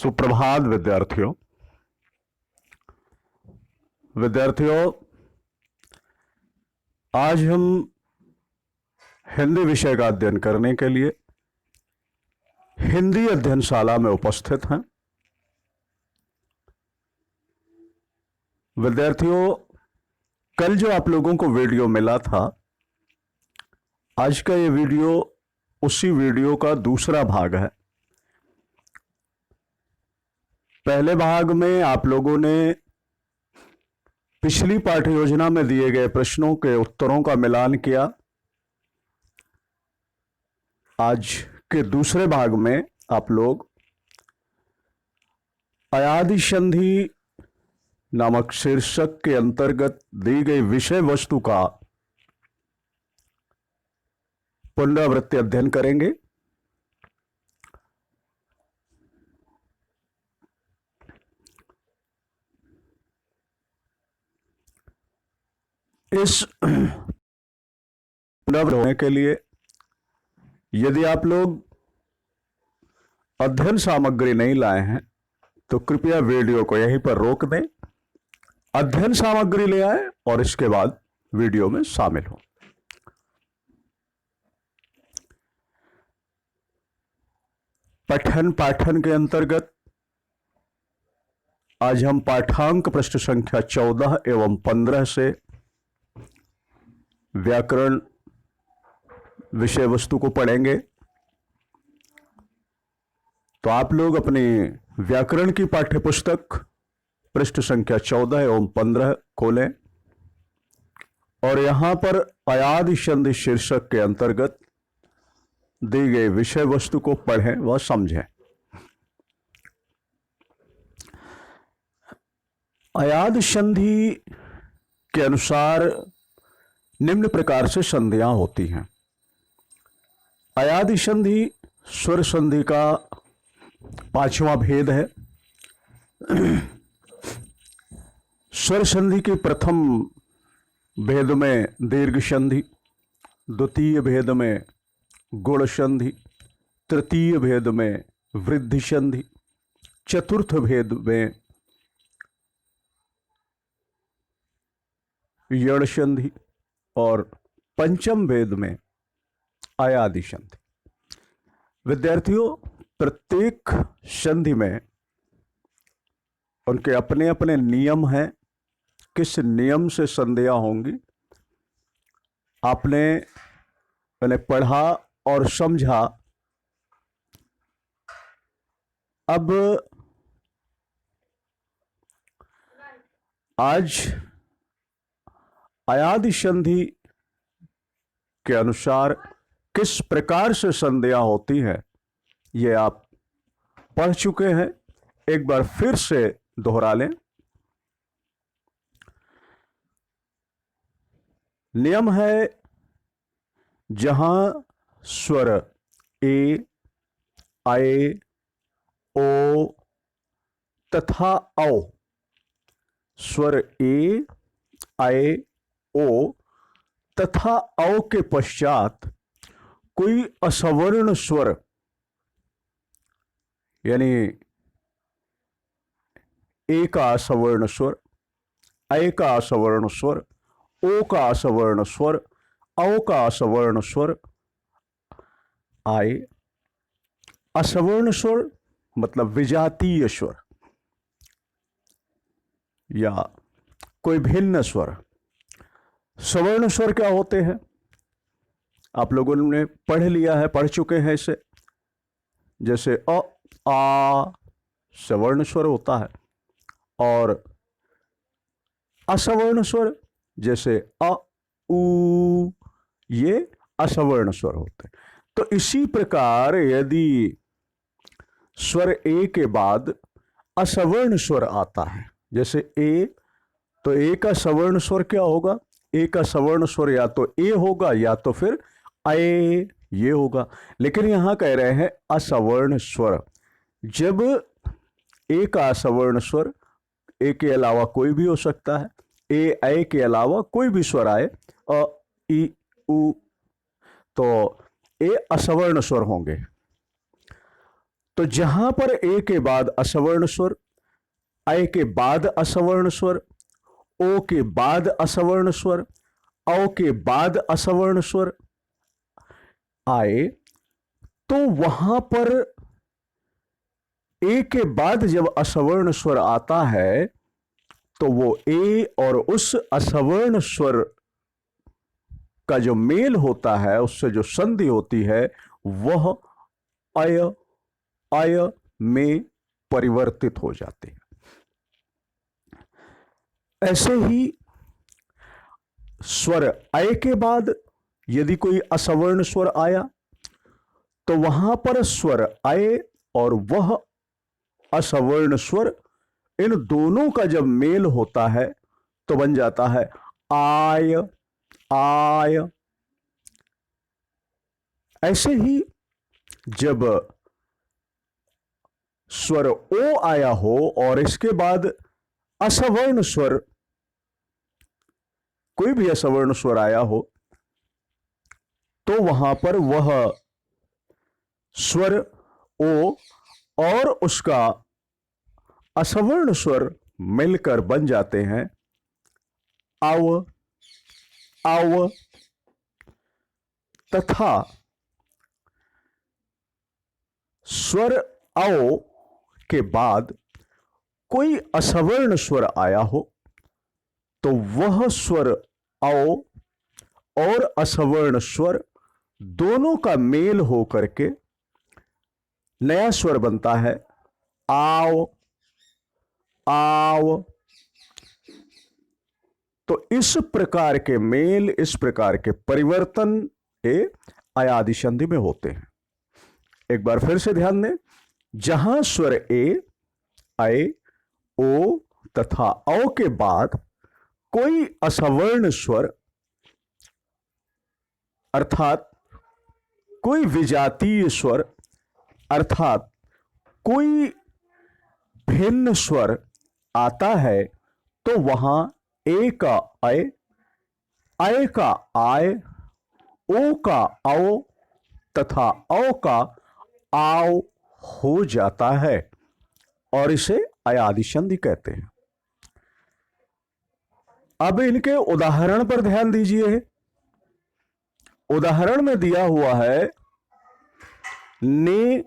सुप्रभात विद्यार्थियों, आज हम हिंदी विषय का अध्ययन करने के लिए हिंदी अध्ययनशाला में उपस्थित हैं। विद्यार्थियों, कल जो आप लोगों को वीडियो मिला था, आज का ये वीडियो उसी वीडियो का दूसरा भाग है। पहले भाग में आप लोगों ने पिछली पाठ्य योजना में दिए गए प्रश्नों के उत्तरों का मिलान किया। आज के दूसरे भाग में आप लोग अयादि संधि नामक शीर्षक के अंतर्गत दी गई विषय वस्तु का पुनरावृत्ति अध्ययन करेंगे। इस पुनरावृत्ति होने के लिए यदि आप लोग अध्ययन सामग्री नहीं लाए हैं तो कृपया वीडियो को यहीं पर रोक दें, अध्ययन सामग्री ले आए और इसके बाद वीडियो में शामिल हो। पठन पाठन के अंतर्गत आज हम पाठांक पृष्ठ संख्या 14 एवं 15 से व्याकरण विषय वस्तु को पढ़ेंगे। तो आप लोग अपनी व्याकरण की पाठ्य पुस्तक पृष्ठ संख्या 14 एवं 15 खोलें और यहां पर अयादि संधि शीर्षक के अंतर्गत दी गई विषय वस्तु को पढ़ें व समझें। अयादि संधि के अनुसार निम्न प्रकार से संधियां होती हैं। अयादि संधि स्वर संधि का पांचवा भेद है। स्वर संधि के प्रथम भेद में दीर्घ संधि, द्वितीय भेद में गुण संधि, तृतीय भेद में वृद्धि संधि, चतुर्थ भेद में यण संधि और पंचम भेद में अयादि संधि। विद्यार्थियों, प्रत्येक संधि में उनके अपने अपने नियम हैं। किस नियम से संधियां होंगी आपने उन्हें पढ़ा और समझा। अब आज अयादि संधि के अनुसार किस प्रकार से संधियां होती हैं ये आप पढ़ चुके हैं। एक बार फिर से दोहरा लें। नियम है जहां स्वर ए, आए, ओ तथा औ, स्वर ए, आए, ओ तथा औ के पश्चात कोई असवर्ण स्वर यानी ए का असवर्ण स्वर, ऐ का असवर्ण स्वर, ओ का असवर्ण स्वर, औ का असवर्ण स्वर आए। असवर्ण स्वर मतलब विजातीय स्वर या कोई भिन्न स्वर। सवर्ण स्वर क्या होते हैं आप लोगों ने पढ़ लिया है, पढ़ चुके हैं इसे। जैसे अ, आ सवर्ण स्वर होता है और असवर्ण स्वर जैसे अ, उ ये असवर्ण स्वर होते हैं। तो इसी प्रकार यदि स्वर ए के बाद असवर्ण स्वर आता है, जैसे ए, तो ए का सवर्ण स्वर क्या होगा? ए का सवर्ण स्वर या तो ए होगा या तो फिर ए ये होगा। लेकिन यहां कह रहे हैं असवर्ण स्वर। जब ए का असवर्ण स्वर, ए के अलावा कोई भी हो सकता है, ए ऐ के अलावा कोई भी स्वर आए, अ, इ, उ, तो ए असवर्ण स्वर होंगे। तो जहां पर ए के बाद असवर्ण स्वर, ऐ के बाद असवर्ण स्वर, ओ के बाद असवर्ण स्वर, औ के बाद असवर्ण स्वर आए, तो वहां पर ए के बाद जब असवर्ण स्वर आता है तो वो ए और उस असवर्ण स्वर का जो मेल होता है, उससे जो संधि होती है, वह अय अय में परिवर्तित हो जाती है। ऐसे ही स्वर अय के बाद यदि कोई असवर्ण स्वर आया तो वहां पर स्वर अय और वह असवर्ण स्वर, इन दोनों का जब मेल होता है तो बन जाता है आय आय। ऐसे ही जब स्वर ओ आया हो और इसके बाद असवर्ण स्वर, कोई भी असवर्ण स्वर आया हो, तो वहां पर वह स्वर ओ और उसका असवर्ण स्वर मिलकर बन जाते हैं आव आव। तथा स्वर औ के बाद कोई असवर्ण स्वर आया हो तो वह स्वर औ और असवर्ण स्वर दोनों का मेल हो करके नया स्वर बनता है आव आव। तो इस प्रकार के मेल, इस प्रकार के परिवर्तन ए अयादि संधि में होते हैं। एक बार फिर से ध्यान दें, जहां स्वर ए, ऐ, ओ तथा औ के बाद कोई असवर्ण स्वर अर्थात कोई विजातीय स्वर अर्थात कोई भिन्न स्वर आता है तो वहां ए का ऐ, ऐ का आय, ओ का औ तथा औ का आव हो जाता है और इसे अयादि संधि कहते हैं। अब इनके उदाहरण पर ध्यान दीजिए। उदाहरण में दिया हुआ है ने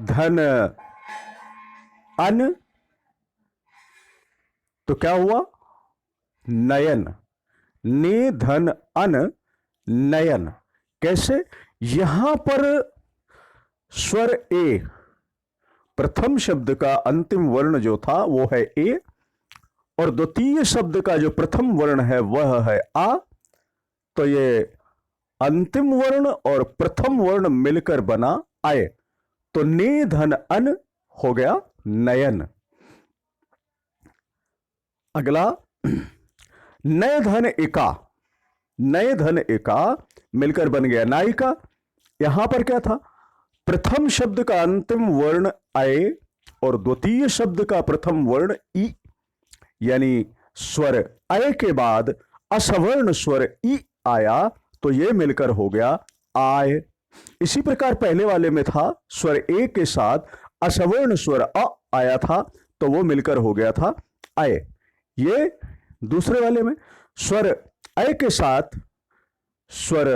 धन अन, तो क्या हुआ नयन। ने धन अन नयन। कैसे? यहां पर स्वर ए, प्रथम शब्द का अंतिम वर्ण जो था वो है ए और द्वितीय शब्द का जो प्रथम वर्ण है वह है आ। तो ये अंतिम वर्ण और प्रथम वर्ण मिलकर बना आए, तो ने धन अन हो गया नयन। अगला नय धन एका, नय धन एका मिलकर बन गया नायिका। यहां पर क्या था? प्रथम शब्द का अंतिम वर्ण ऐ और द्वितीय शब्द का प्रथम वर्ण ई, यानी स्वर ऐ के बाद असवर्ण स्वर ई आया तो यह मिलकर हो गया आय। इसी प्रकार पहले वाले में था स्वर ए के साथ असवर्ण स्वर अ आया था तो वो मिलकर हो गया था आय। ये दूसरे वाले में स्वर ऐ के साथ स्वर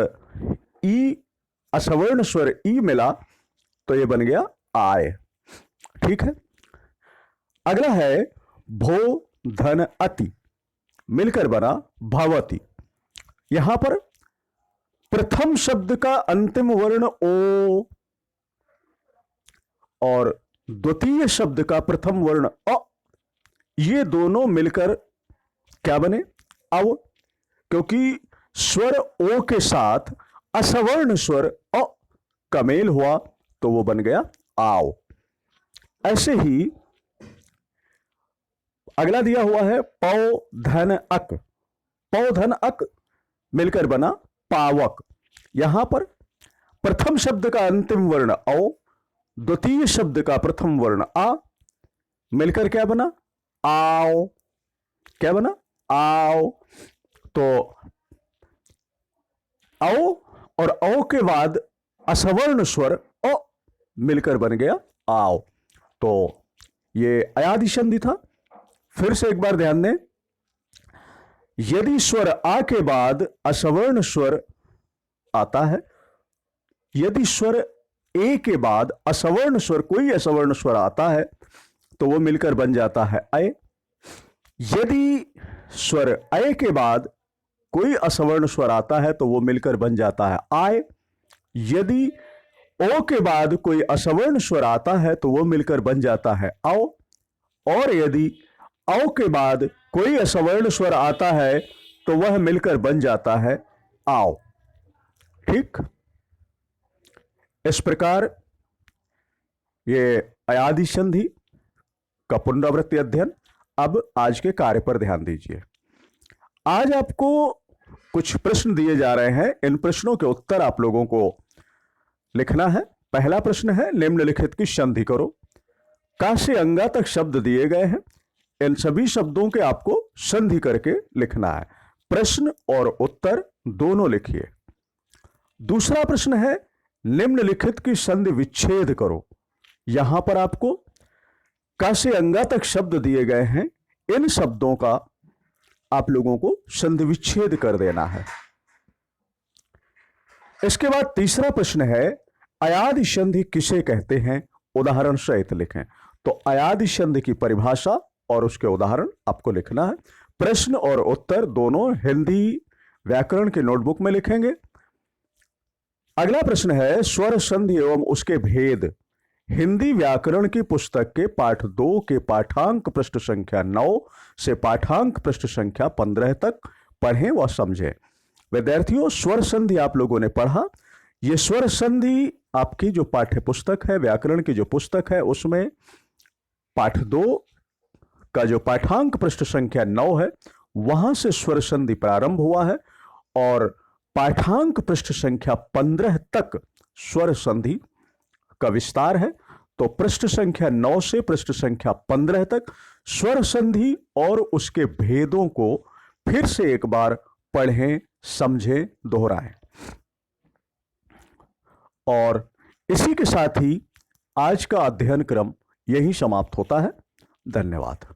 ई, असवर्ण स्वर ई मिला तो ये बन गया आय। ठीक है। अगला है भो धन अति मिलकर बना भवती। यहां पर प्रथम शब्द का अंतिम वर्ण ओ और द्वितीय शब्द का प्रथम वर्ण अ, ये दोनों मिलकर क्या बने? अव। क्योंकि स्वर ओ के साथ असवर्ण स्वर अ का मेल हुआ तो वो बन गया आव। ऐसे ही अगला दिया हुआ है पौ धन अक, पौ धन अक मिलकर बना पावक। यहां पर प्रथम शब्द का अंतिम वर्ण औ, द्वितीय शब्द का प्रथम वर्ण आ, मिलकर क्या बना? आओ। क्या बना? आओ। तो औ और औ के बाद असवर्ण स्वर ओ मिलकर बन गया आओ। तो ये अयादि संधि था। फिर से एक बार ध्यान दें, यदि स्वर आ के बाद असवर्ण स्वर आता है, यदि स्वर ए के बाद असवर्ण स्वर, कोई असवर्ण स्वर आता है तो वो मिलकर बन जाता है अय। यदि स्वर अय के बाद कोई असवर्ण स्वर आता है तो वो मिलकर बन जाता है आय। यदि ओ के बाद कोई असवर्ण स्वर आता है तो वो मिलकर बन जाता है औ। और यदि औ के बाद कोई असवर्ण स्वर आता है तो वह मिलकर बन जाता है आओ। ठीक, इस प्रकार ये अयादि संधि का पुनरावृत्ति अध्ययन। अब आज के कार्य पर ध्यान दीजिए। आज आपको कुछ प्रश्न दिए जा रहे हैं, इन प्रश्नों के उत्तर आप लोगों को लिखना है। पहला प्रश्न है, निम्नलिखित की संधि करो। का से अंगा तक शब्द दिए गए हैं, इन सभी शब्दों के आपको संधि करके लिखना है। प्रश्न और उत्तर दोनों लिखिए। दूसरा प्रश्न है, निम्नलिखित की संधि विच्छेद करो। यहां पर आपको का से अंगा तक शब्द दिए गए हैं, इन शब्दों का आप लोगों को संधि विच्छेद कर देना है। इसके बाद तीसरा प्रश्न है, अयादि संधि किसे कहते हैं, उदाहरण सहित लिखें। तो अयादि संधि की परिभाषा और उसके उदाहरण आपको लिखना है। प्रश्न और उत्तर दोनों हिंदी व्याकरण के नोटबुक में लिखेंगे। अगला प्रश्न है, स्वर संधि एवं उसके भेद। हिंदी व्याकरण की पुस्तक के पाठ 2 के पाठांक पृष्ठ संख्या 9 से पाठांक पृष्ठ संख्या 15 तक पढ़ें व समझें। विद्यार्थियों, स्वर संधि आप लोगों ने पढ़ा। ये स्वर संधि आपकी जो पाठ्य पुस्तक है, व्याकरण की जो पुस्तक है, उसमें पाठ 2 का जो पाठांक पृष्ठ संख्या 9 है, वहां से स्वर संधि प्रारंभ हुआ है और पाठांक पृष्ठ संख्या 15 तक स्वर संधि का विस्तार है। तो पृष्ठ संख्या 9 से पृष्ठ संख्या 15 तक स्वर संधि और उसके भेदों को फिर से एक बार पढ़ें, समझें, दोहराएं। और इसी के साथ ही आज का अध्ययन क्रम यहीं समाप्त होता है। धन्यवाद।